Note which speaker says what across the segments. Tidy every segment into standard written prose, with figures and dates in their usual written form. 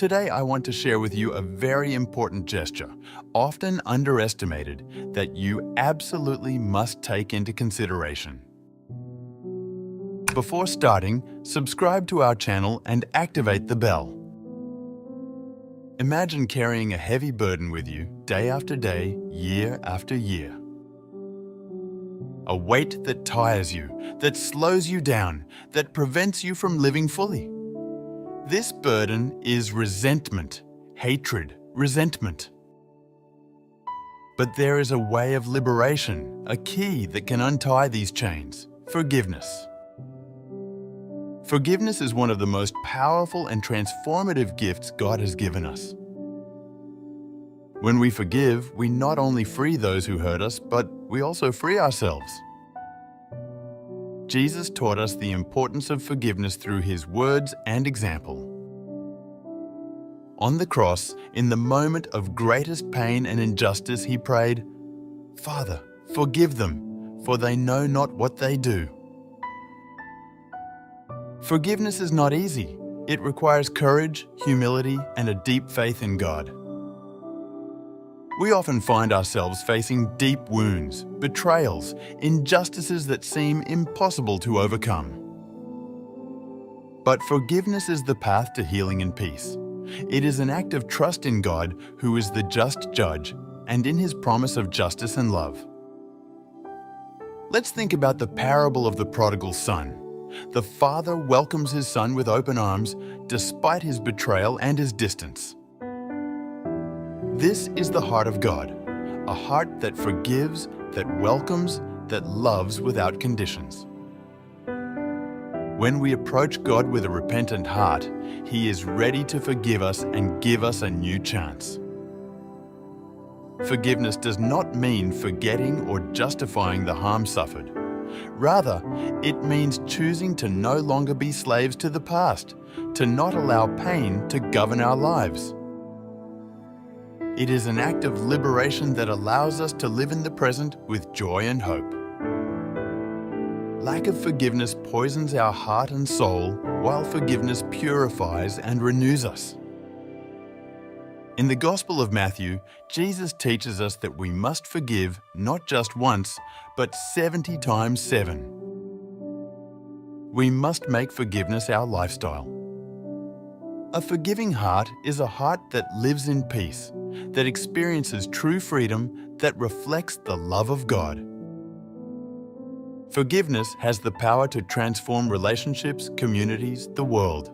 Speaker 1: Today I want to share with you a very important gesture, often underestimated, that you absolutely must take into consideration. Before starting, subscribe to our channel and activate the bell. Imagine carrying a heavy burden with you day after day, year after year. A weight that tires you, that slows you down, that prevents you from living fully. This burden is resentment, hatred, resentment. But there is a way of liberation, a key that can untie these chains: forgiveness. Forgiveness is one of the most powerful and transformative gifts God has given us. When we forgive, we not only free those who hurt us, but we also free ourselves. Jesus taught us the importance of forgiveness through His words and example. On the cross, in the moment of greatest pain and injustice, He prayed, "Father, forgive them, for they know not what they do." Forgiveness is not easy. It requires courage, humility, and a deep faith in God. We often find ourselves facing deep wounds, betrayals, injustices that seem impossible to overcome. But forgiveness is the path to healing and peace. It is an act of trust in God, who is the just judge, and in His promise of justice and love. Let's think about the parable of the prodigal son. The father welcomes his son with open arms, despite his betrayal and his distance. This is the heart of God, a heart that forgives, that welcomes, that loves without conditions. When we approach God with a repentant heart, He is ready to forgive us and give us a new chance. Forgiveness does not mean forgetting or justifying the harm suffered. Rather, it means choosing to no longer be slaves to the past, to not allow pain to govern our lives. It is an act of liberation that allows us to live in the present with joy and hope. Lack of forgiveness poisons our heart and soul, while forgiveness purifies and renews us. In the Gospel of Matthew, Jesus teaches us that we must forgive not just once, but 70 times 7. We must make forgiveness our lifestyle. A forgiving heart is a heart that lives in peace, that experiences true freedom, that reflects the love of God. Forgiveness has the power to transform relationships, communities, the world.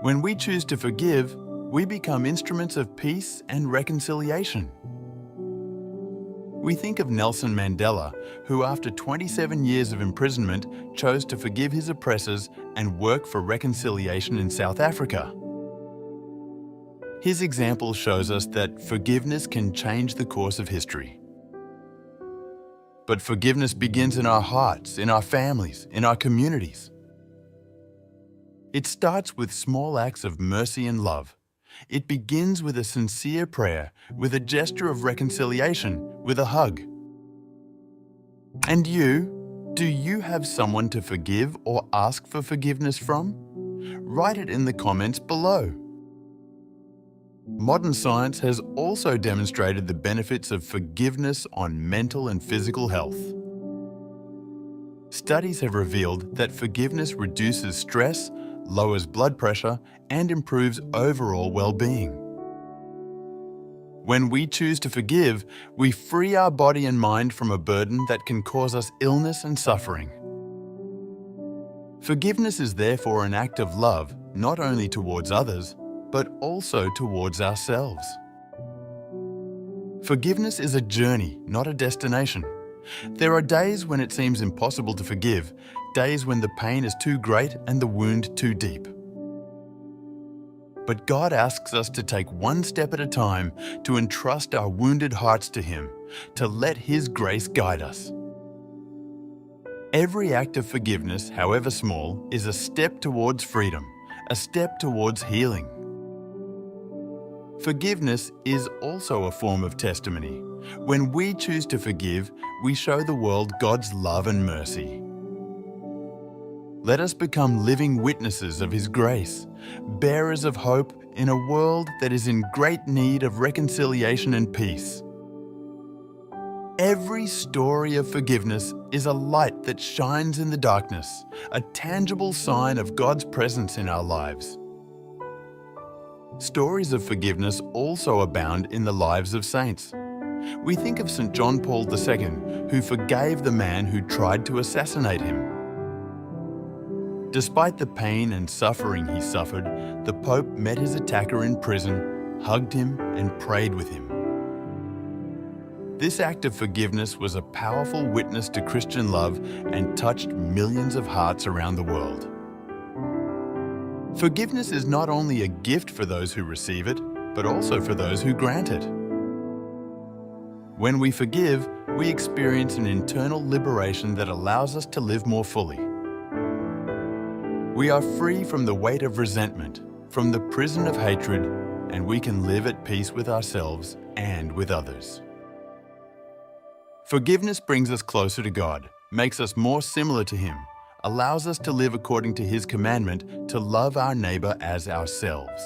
Speaker 1: When we choose to forgive, we become instruments of peace and reconciliation. We think of Nelson Mandela, who after 27 years of imprisonment chose to forgive his oppressors and work for reconciliation in South Africa. His example shows us that forgiveness can change the course of history. But forgiveness begins in our hearts, in our families, in our communities. It starts with small acts of mercy and love. It begins with a sincere prayer, with a gesture of reconciliation, with a hug. And you, do you have someone to forgive or ask for forgiveness from? Write it in the comments below. Modern science has also demonstrated the benefits of forgiveness on mental and physical health. Studies have revealed that forgiveness reduces stress, lowers blood pressure, and improves overall well-being. When we choose to forgive, we free our body and mind from a burden that can cause us illness and suffering. Forgiveness is therefore an act of love, not only towards others, but also towards ourselves. Forgiveness is a journey, not a destination. There are days when it seems impossible to forgive, days when the pain is too great and the wound too deep. But God asks us to take one step at a time, to entrust our wounded hearts to Him, to let His grace guide us. Every act of forgiveness, however small, is a step towards freedom, a step towards healing. Forgiveness is also a form of testimony. When we choose to forgive, we show the world God's love and mercy. Let us become living witnesses of His grace, bearers of hope in a world that is in great need of reconciliation and peace. Every story of forgiveness is a light that shines in the darkness, a tangible sign of God's presence in our lives. Stories of forgiveness also abound in the lives of saints. We think of St. John Paul II, who forgave the man who tried to assassinate him. Despite the pain and suffering he suffered, the Pope met his attacker in prison, hugged him, and prayed with him. This act of forgiveness was a powerful witness to Christian love and touched millions of hearts around the world. Forgiveness is not only a gift for those who receive it, but also for those who grant it. When we forgive, we experience an internal liberation that allows us to live more fully. We are free from the weight of resentment, from the prison of hatred, and we can live at peace with ourselves and with others. Forgiveness brings us closer to God, makes us more similar to Him, allows us to live according to His commandment to love our neighbor as ourselves.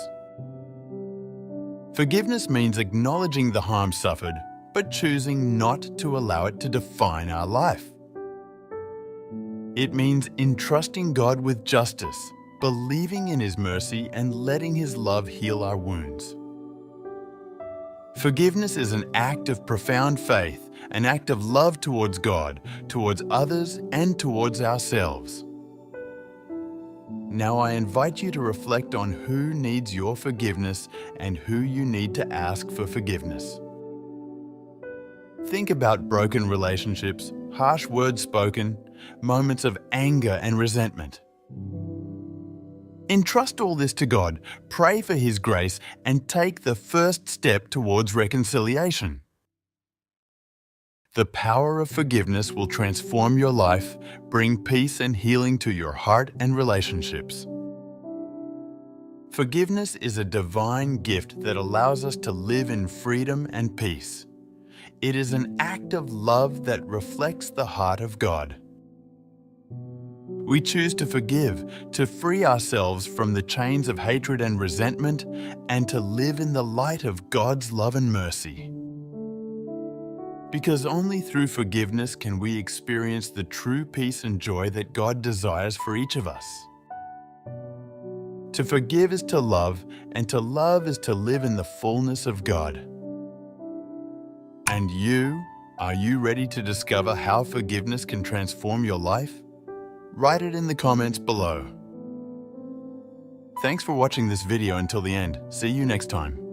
Speaker 1: Forgiveness means acknowledging the harm suffered, but choosing not to allow it to define our life. It means entrusting God with justice, believing in His mercy, and letting His love heal our wounds. Forgiveness is an act of profound faith, an act of love towards God, towards others, and towards ourselves. Now I invite you to reflect on who needs your forgiveness and who you need to ask for forgiveness. Think about broken relationships, harsh words spoken, moments of anger and resentment. Entrust all this to God, pray for His grace, and take the first step towards reconciliation. The power of forgiveness will transform your life, bring peace and healing to your heart and relationships. Forgiveness is a divine gift that allows us to live in freedom and peace. It is an act of love that reflects the heart of God. We choose to forgive, to free ourselves from the chains of hatred and resentment, and to live in the light of God's love and mercy. Because only through forgiveness can we experience the true peace and joy that God desires for each of us. To forgive is to love, and to love is to live in the fullness of God. And you, are you ready to discover how forgiveness can transform your life? Write it in the comments below. Thanks for watching this video until the end. See you next time.